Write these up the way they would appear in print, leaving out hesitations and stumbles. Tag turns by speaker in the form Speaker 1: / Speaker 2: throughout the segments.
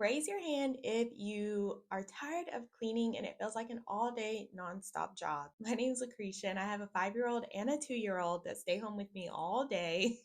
Speaker 1: Raise your hand if you are tired of cleaning and it feels like an all day nonstop job. My name is Lucretia and I have a 5 year old and a 2 year old that stay home with me all day.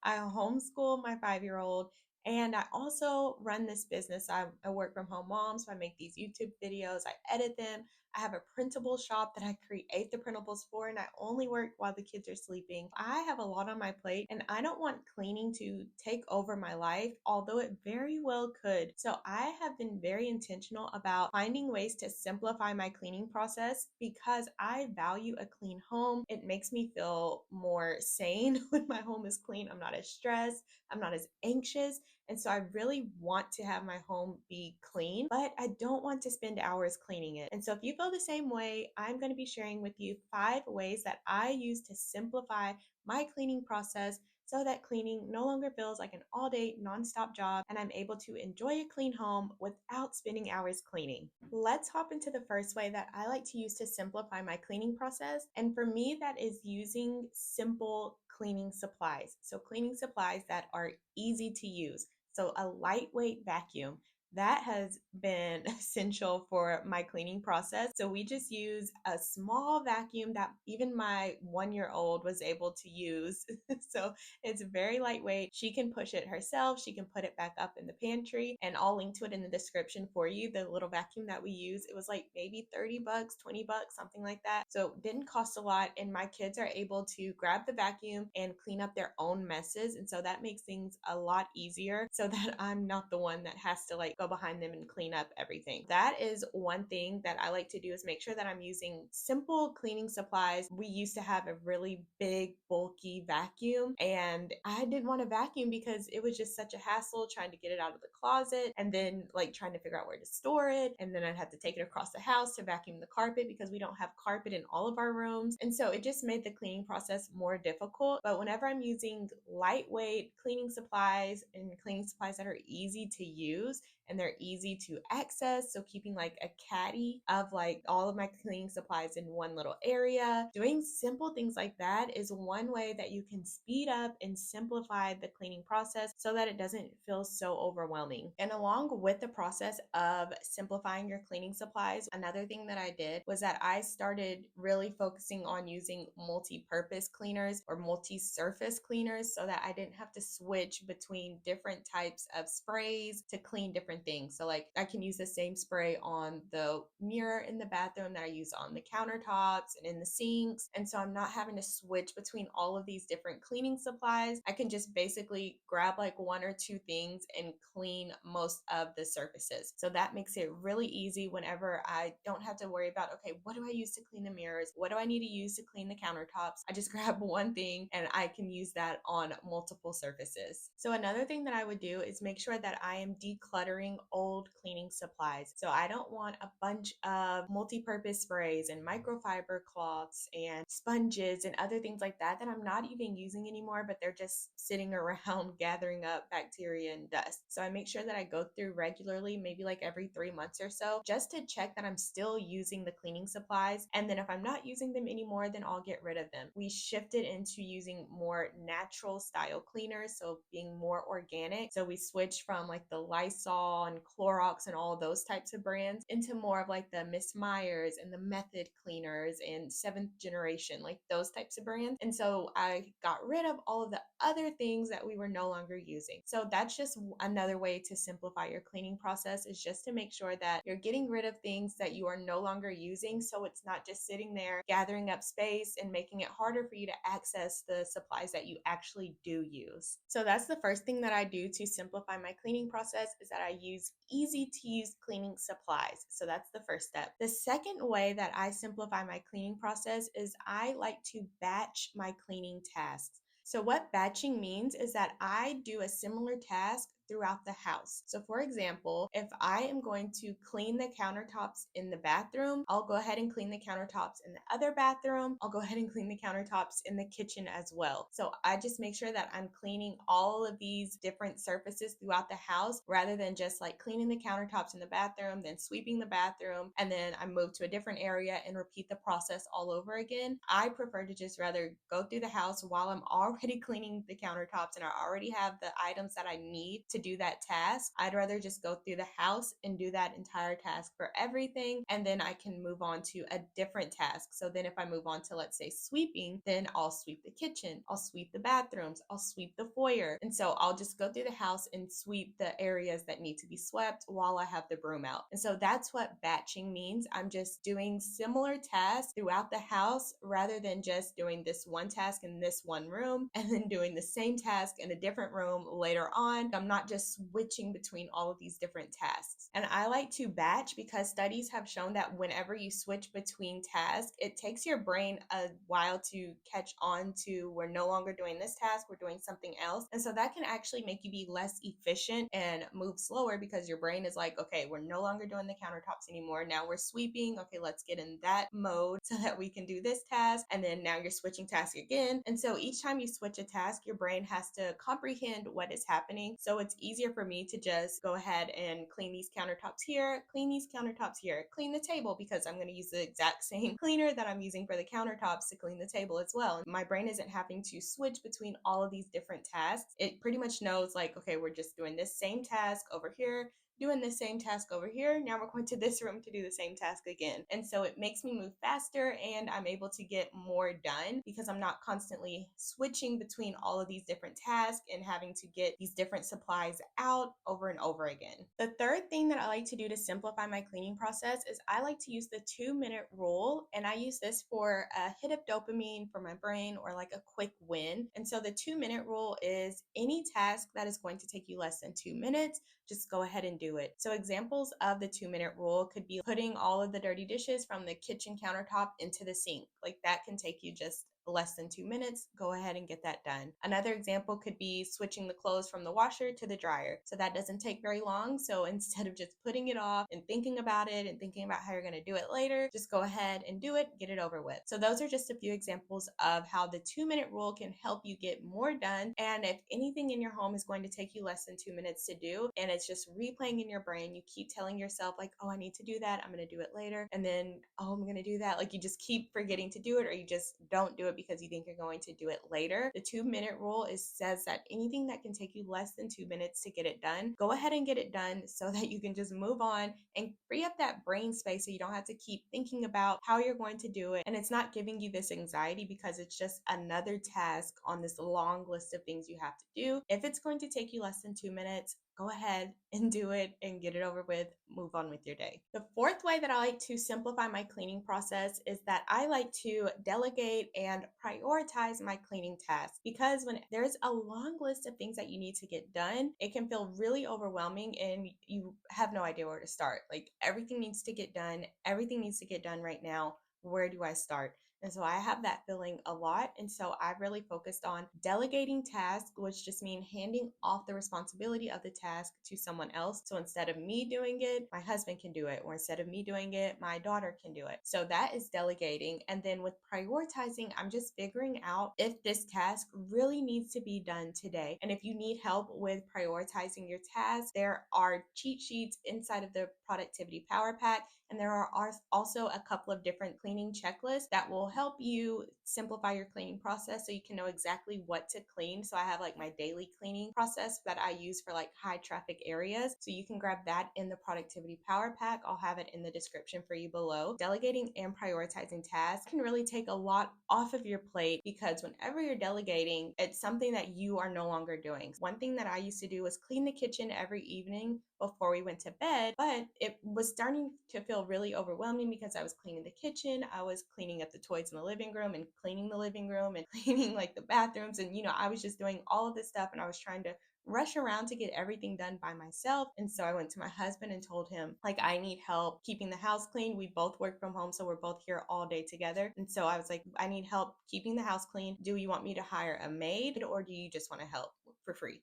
Speaker 1: I homeschool my 5 year old and I also run this business. I'm a work from home mom, so I make these YouTube videos, I edit them. I have a printable shop that I create the printables for, and I only work while the kids are sleeping. I have a lot on my plate, and I don't want cleaning to take over my life, although it very well could. So I have been very intentional about finding ways to simplify my cleaning process because I value a clean home. It makes me feel more sane when my home is clean. I'm not as stressed, I'm not as anxious. And so I really want to have my home be clean, but I don't want to spend hours cleaning it. And so if you feel the same way, I'm going to be sharing with you 5 ways that I use to simplify my cleaning process so that cleaning no longer feels like an all day nonstop job and I'm able to enjoy a clean home without spending hours cleaning. Let's hop into the first way that I like to use to simplify my cleaning process. And for me, that is using simple cleaning supplies. So cleaning supplies that are easy to use. So a lightweight vacuum. That has been essential for my cleaning process. So we just use a small vacuum that even my 1 year old was able to use. So it's very lightweight. She can push it herself. She can put it back up in the pantry, and I'll link to it in the description for you. The little vacuum that we use, it was like maybe 30 bucks, 20 bucks, something like that. So it didn't cost a lot, and my kids are able to grab the vacuum and clean up their own messes. And so that makes things a lot easier so that I'm not the one that has to like go behind them and clean up everything. That is one thing that I like to do, is make sure that I'm using simple cleaning supplies. We used to have a really big, bulky vacuum, and I didn't want to vacuum because it was just such a hassle trying to get it out of the closet and then like trying to figure out where to store it. And then I'd have to take it across the house to vacuum the carpet because we don't have carpet in all of our rooms. And so it just made the cleaning process more difficult. But whenever I'm using lightweight cleaning supplies and cleaning supplies that are easy to use, and they're easy to access. So keeping like a caddy of like all of my cleaning supplies in one little area, doing simple things like that is one way that you can speed up and simplify the cleaning process so that it doesn't feel so overwhelming. And along with the process of simplifying your cleaning supplies, another thing that I did was that I started really focusing on using multi-purpose cleaners or multi-surface cleaners so that I didn't have to switch between different types of sprays to clean different things. So like I can use the same spray on the mirror in the bathroom that I use on the countertops and in the sinks. And so I'm not having to switch between all of these different cleaning supplies. I can just basically grab like one or two things and clean most of the surfaces. So that makes it really easy whenever I don't have to worry about, okay, what do I use to clean the mirrors? What do I need to use to clean the countertops? I just grab one thing and I can use that on multiple surfaces. So another thing that I would do is make sure that I am decluttering old cleaning supplies. So I don't want a bunch of multi-purpose sprays and microfiber cloths and sponges and other things like that that I'm not even using anymore, but they're just sitting around gathering up bacteria and dust. So I make sure that I go through regularly, maybe like every 3 months or so, just to check that I'm still using the cleaning supplies. And then if I'm not using them anymore, then I'll get rid of them. We shifted into using more natural style cleaners, so being more organic. So we switched from like the Lysol and Clorox and all of those types of brands into more of like the Miss Myers and the Method cleaners and Seventh Generation, like those types of brands. And so I got rid of all of the other things that we were no longer using. So that's just another way to simplify your cleaning process, is just to make sure that you're getting rid of things that you are no longer using, so it's not just sitting there gathering up space and making it harder for you to access the supplies that you actually do use. So that's the first thing that I do to simplify my cleaning process, is that I use easy to use cleaning supplies. So that's the first step. The second way that I simplify my cleaning process is I like to batch my cleaning tasks. So what batching means is that I do a similar task throughout the house. So for example, if I am going to clean the countertops in the bathroom, I'll go ahead and clean the countertops in the other bathroom. I'll go ahead and clean the countertops in the kitchen as well. So I just make sure that I'm cleaning all of these different surfaces throughout the house, rather than just like cleaning the countertops in the bathroom, then sweeping the bathroom, and then I move to a different area and repeat the process all over again. I prefer to just rather go through the house while I'm already cleaning the countertops and I already have the items that I need to to do that task. I'd rather just go through the house and do that entire task for everything, and then I can move on to a different task. So then if I move on to, let's say, sweeping, then I'll sweep the kitchen, I'll sweep the bathrooms, I'll sweep the foyer. And so I'll just go through the house and sweep the areas that need to be swept while I have the broom out. And so that's what batching means. I'm just doing similar tasks throughout the house rather than just doing this one task in this one room and then doing the same task in a different room later on. I'm not just switching between all of these different tasks. And I like to batch because studies have shown that whenever you switch between tasks, it takes your brain a while to catch on to, we're no longer doing this task, we're doing something else. And so that can actually make you be less efficient and move slower because your brain is like, okay, we're no longer doing the countertops anymore. Now we're sweeping. Okay, let's get in that mode so that we can do this task. And then now you're switching tasks again. And so each time you switch a task, your brain has to comprehend what is happening. So it's easier for me to just go ahead and clean these countertops here, clean these countertops here, clean the table because I'm going to use the exact same cleaner that I'm using for the countertops to clean the table as well. My brain isn't having to switch between all of these different tasks. It pretty much knows like, okay, we're just doing this same task over here, doing the same task over here. Now we're going to this room to do the same task again. And so it makes me move faster and I'm able to get more done because I'm not constantly switching between all of these different tasks and having to get these different supplies out over and over again. The third thing that I like to do to simplify my cleaning process is I like to use the 2-minute rule. And I use this for a hit of dopamine for my brain or like a quick win. And so the 2-minute rule is any task that is going to take you less than 2 minutes, just go ahead and do it. So examples of the 2-minute rule could be putting all of the dirty dishes from the kitchen countertop into the sink. Like that can take you just less than 2 minutes. Go ahead and get that done. Another example could be switching the clothes from the washer to the dryer. So that doesn't take very long. So instead of just putting it off and thinking about it and thinking about how you're going to do it later, just go ahead and do it, get it over with. So those are just a few examples of how the 2-minute rule can help you get more done. And if anything in your home is going to take you less than 2 minutes to do, and it's just replaying in your brain, you keep telling yourself like, oh, I need to do that, I'm going to do it later. And then, oh, I'm going to do that. Like you just keep forgetting to do it, or you just don't do it because you think you're going to do it later. The 2-minute rule says that anything that can take you less than 2 minutes to get it done, go ahead and get it done so that you can just move on and free up that brain space so you don't have to keep thinking about how you're going to do it. And it's not giving you this anxiety because it's just another task on this long list of things you have to do. If it's going to take you less than 2 minutes, go ahead and do it and get it over with, move on with your day. The fourth way that I like to simplify my cleaning process is that I like to delegate and prioritize my cleaning tasks, because when there's a long list of things that you need to get done, it can feel really overwhelming and you have no idea where to start. Like everything needs to get done, everything needs to get done right now. Where do I start? And so I have that feeling a lot. And so I've really focused on delegating tasks, which just means handing off the responsibility of the task to someone else. So instead of me doing it, my husband can do it. Or instead of me doing it, my daughter can do it. So that is delegating. And then with prioritizing, I'm just figuring out if this task really needs to be done today. And if you need help with prioritizing your tasks, there are cheat sheets inside of the Productivity Power Pack. And there are also a couple of different cleaning checklists that will help you simplify your cleaning process so you can know exactly what to clean. So I have like my daily cleaning process that I use for like high traffic areas. So you can grab that in the Productivity Power Pack. I'll have it in the description for you below. Delegating and prioritizing tasks can really take a lot off of your plate because whenever you're delegating, it's something that you are no longer doing. One thing that I used to do was clean the kitchen every evening before we went to bed, but it was starting to feel really overwhelming because I was cleaning the kitchen, I was cleaning up the toys in the living room and cleaning the living room and cleaning like the bathrooms, and I was just doing all of this stuff and I was trying to rush around to get everything done by myself. And so I went to my husband and told him like, I need help keeping the house clean. We both work from home, so we're both here all day together. And so I was like, I need help keeping the house clean. Do you want me to hire a maid or do you just want to help for free?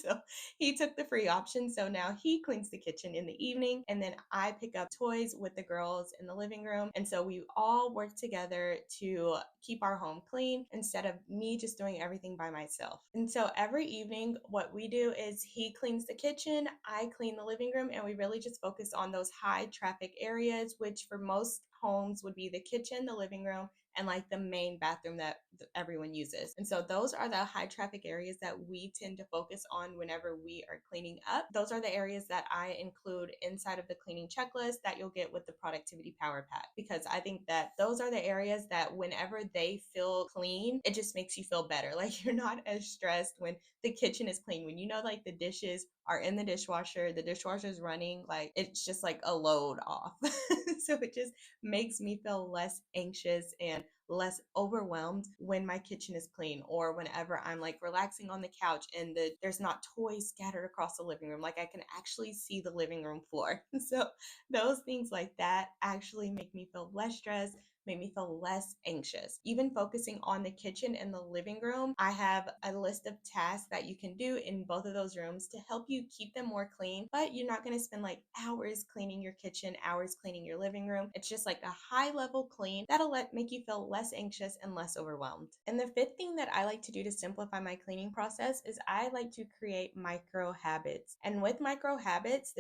Speaker 1: So he took the free option. So now he cleans the kitchen in the evening and then I pick up toys with the girls in the living room. And so we all work together to keep our home clean instead of me just doing everything by myself. And so every evening, what we do is he cleans the kitchen, I clean the living room, and we really just focus on those high traffic areas, which for most homes would be the kitchen, the living room, and like the main bathroom that everyone uses. And so those are the high traffic areas that we tend to focus on whenever we are cleaning up. Those are the areas that I include inside of the cleaning checklist that you'll get with the productivity power pack, because I think that those are the areas that whenever they feel clean, it just makes you feel better. Like you're not as stressed when the kitchen is clean, when you know like the dishes are in the dishwasher is running, like it's just like a load off. So it just makes me feel less anxious and less overwhelmed when my kitchen is clean, or whenever I'm like relaxing on the couch and there's not toys scattered across the living room. Like I can actually see the living room floor. So those things like that actually make me feel less stressed, make me feel less anxious. Even focusing on the kitchen and the living room, I have a list of tasks that you can do in both of those rooms to help you keep them more clean, but you're not going to spend like hours cleaning your kitchen, hours cleaning your living room. It's just like a high level clean that'll make you feel less anxious and less overwhelmed. And the fifth thing that I like to do to simplify my cleaning process is I like to create micro habits. And with micro habits,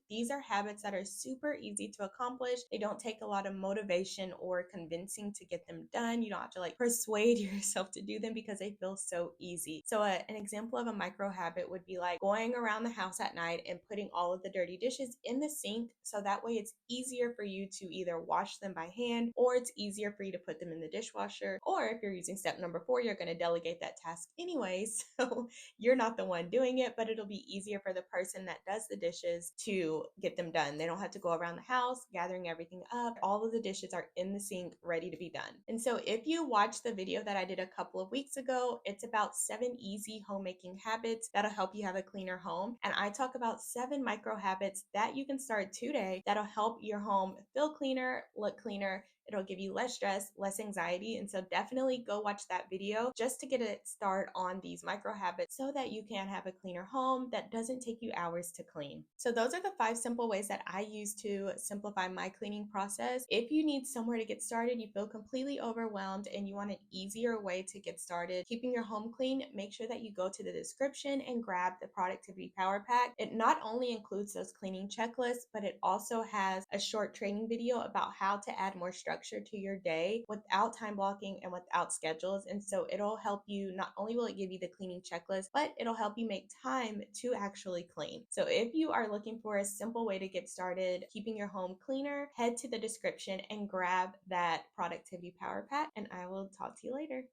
Speaker 1: these are habits that are super easy to accomplish. They don't take a lot of motivation or convincing to get them done. You don't have to like persuade yourself to do them because they feel so easy. So an example of a micro habit would be like going around the house at night and putting all of the dirty dishes in the sink, so that way it's easier for you to either wash them by hand, or it's easier for you to put them in the dishwasher. Or if you're using step number 4, you're going to delegate that task anyways. So you're not the one doing it, but it'll be easier for the person that does the dishes to get them done. They don't have to go around the house gathering everything up. All of the dishes are in the sink ready to be done. And so if you watch the video that I did a couple of weeks ago, it's about 7 easy homemaking habits that'll help you have a cleaner home. And I talk about 7 micro habits that you can start today that'll help your home feel cleaner, look cleaner. It'll give you less stress, less anxiety. And so definitely go watch that video just to get a start on these micro habits so that you can have a cleaner home that doesn't take you hours to clean. So those are the 5 simple ways that I use to simplify my cleaning process. If you need somewhere to get started, you feel completely overwhelmed and you want an easier way to get started keeping your home clean, make sure that you go to the description and grab the Productivity Power Pack. It not only includes those cleaning checklists, but it also has a short training video about how to add more structure to your day without time blocking and without schedules. And so it'll help you, not only will it give you the cleaning checklist, but it'll help you make time to actually clean. So if you are looking for a simple way to get started keeping your home cleaner, head to the description and grab that Productivity Power Pack, and I will talk to you later.